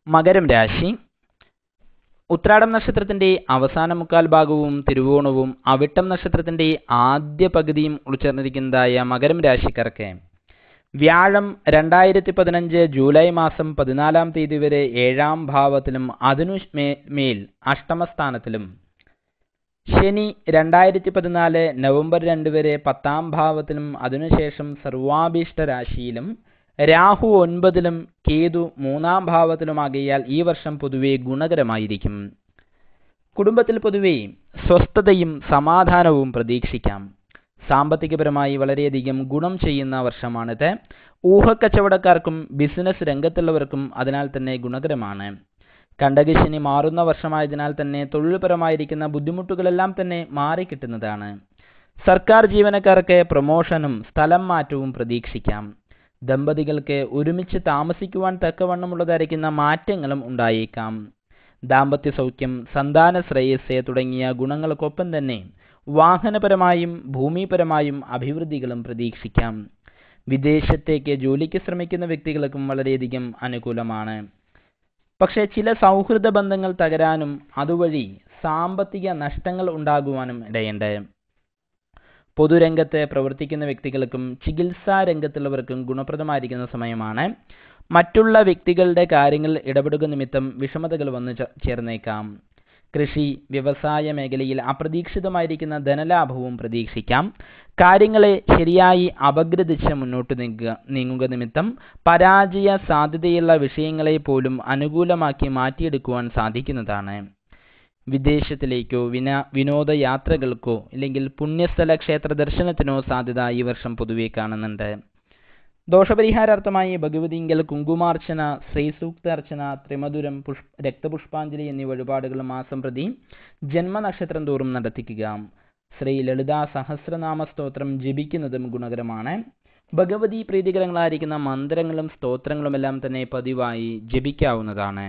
മകരം രാശി. ഉത്രാടം നക്ഷത്രത്തിന്റെ അവസാന മുക്കാൽ ഭാഗവും തിരുവോണവും അവിട്ടം നക്ഷത്രത്തിന്റെ ആദ്യ പകുതിയും ഉൾച്ചേർന്നിരിക്കുന്നതായ മകരം രാശിക്കാർക്ക് വ്യാഴം 2015 ജൂലൈ മാസം 14 തീയതി വരെ 7-ാം ഭാവത്തിലും അതിനു മേൽ അഷ്ടമസ്ഥാനത്തിലും, ശനി 2014 നവംബർ 2 വരെ 10-ാം ഭാവത്തിലും അതിനുശേഷം സർവാഭീഷ്ട രാശിയിലും, രാഹു 9-ലും കേതു 3-ാം ഭാവത്തിലുമാകിയാൽ ഈ വർഷം പൊതുവെ ഗുണകരമായിരിക്കും. കുടുംബത്തിൽ പൊതുവെ സ്വസ്ഥതയും സമാധാനവും പ്രതീക്ഷിക്കാം. സാമ്പത്തികപരമായി വളരെയധികം ഗുണം ചെയ്യുന്ന വർഷമാണിത്. ഊഹക്കച്ചവടക്കാർക്കും ബിസിനസ് രംഗത്തുള്ളവർക്കും അതിനാൽ തന്നെ ഗുണകരമാണ്. കണ്ടകശനി മാറുന്ന വർഷമായതിനാൽ തന്നെ തൊഴിൽപരമായിരിക്കുന്ന ബുദ്ധിമുട്ടുകളെല്ലാം തന്നെ മാറിക്കിട്ടുന്നതാണ്. സർക്കാർ ജീവനക്കാർക്ക് പ്രൊമോഷനും സ്ഥലം മാറ്റവും പ്രതീക്ഷിക്കാം. ദമ്പതികൾക്ക് ഒരുമിച്ച് താമസിക്കുവാൻ തക്കവണ്ണമുള്ളതായിരിക്കുന്ന മാറ്റങ്ങളും ഉണ്ടായേക്കാം. ദാമ്പത്യ സൗഖ്യം, സന്താന ശ്രേയസ് തുടങ്ങിയ ഗുണങ്ങൾക്കൊപ്പം തന്നെ വാഹനപരമായും ഭൂമിപരമായും അഭിവൃദ്ധികളും പ്രതീക്ഷിക്കാം. വിദേശത്തേക്ക് ജോലിക്ക് ശ്രമിക്കുന്ന വ്യക്തികൾക്കും വളരെയധികം അനുകൂലമാണ്. പക്ഷേ ചില സൗഹൃദ ബന്ധങ്ങൾ തകരാനും അതുവഴി സാമ്പത്തിക നഷ്ടങ്ങൾ ഉണ്ടാകുവാനും ഇടയുണ്ട്. പൊതുരംഗത്ത് പ്രവർത്തിക്കുന്ന വ്യക്തികൾക്കും ചികിത്സാ രംഗത്തുള്ളവർക്കും ഗുണപ്രദമായിരിക്കുന്ന സമയമാണ്. മറ്റുള്ള വ്യക്തികളുടെ കാര്യങ്ങളിൽ ഇടപെടുക നിമിത്തം വിഷമതകൾ വന്നു ചേർന്നേക്കാം. കൃഷി വ്യവസായ മേഖലയിൽ അപ്രതീക്ഷിതമായിരിക്കുന്ന ധനലാഭവും പ്രതീക്ഷിക്കാം. കാര്യങ്ങളെ ശരിയായി അപഗ്രഥിച്ച് മുന്നോട്ട് നീങ്ങുക നിമിത്തം പരാജയ സാധ്യതയുള്ള വിഷയങ്ങളെ പോലും അനുകൂലമാക്കി മാറ്റിയെടുക്കുവാൻ സാധിക്കുന്നതാണ്. വിദേശത്തിലേക്കോ വിനോദയാത്രകൾക്കോ അല്ലെങ്കിൽ പുണ്യസ്ഥല ക്ഷേത്ര ദർശനത്തിനോ സാധ്യത ഈ വർഷം പൊതുവെ കാണുന്നുണ്ട്. ദോഷപരിഹാരാർത്ഥമായി ഭഗവതിങ്കൽ കുങ്കുമാർച്ചന, ശ്രീസൂക്താർച്ചന, ത്രിമധുരം, രക്തപുഷ്പാഞ്ജലി എന്നീ വഴിപാടുകൾ മാസം പ്രതി ജന്മനക്ഷത്രം തോറും നടത്തിക്കുക. ശ്രീ ലളിതാ സഹസ്രനാമ സ്തോത്രം ജപിക്കുന്നതും ഗുണകരമാണ്. ഭഗവതി പ്രീതികരങ്ങളായിരിക്കുന്ന മന്ത്രങ്ങളും സ്തോത്രങ്ങളുമെല്ലാം തന്നെ പതിവായി ജപിക്കാവുന്നതാണ്.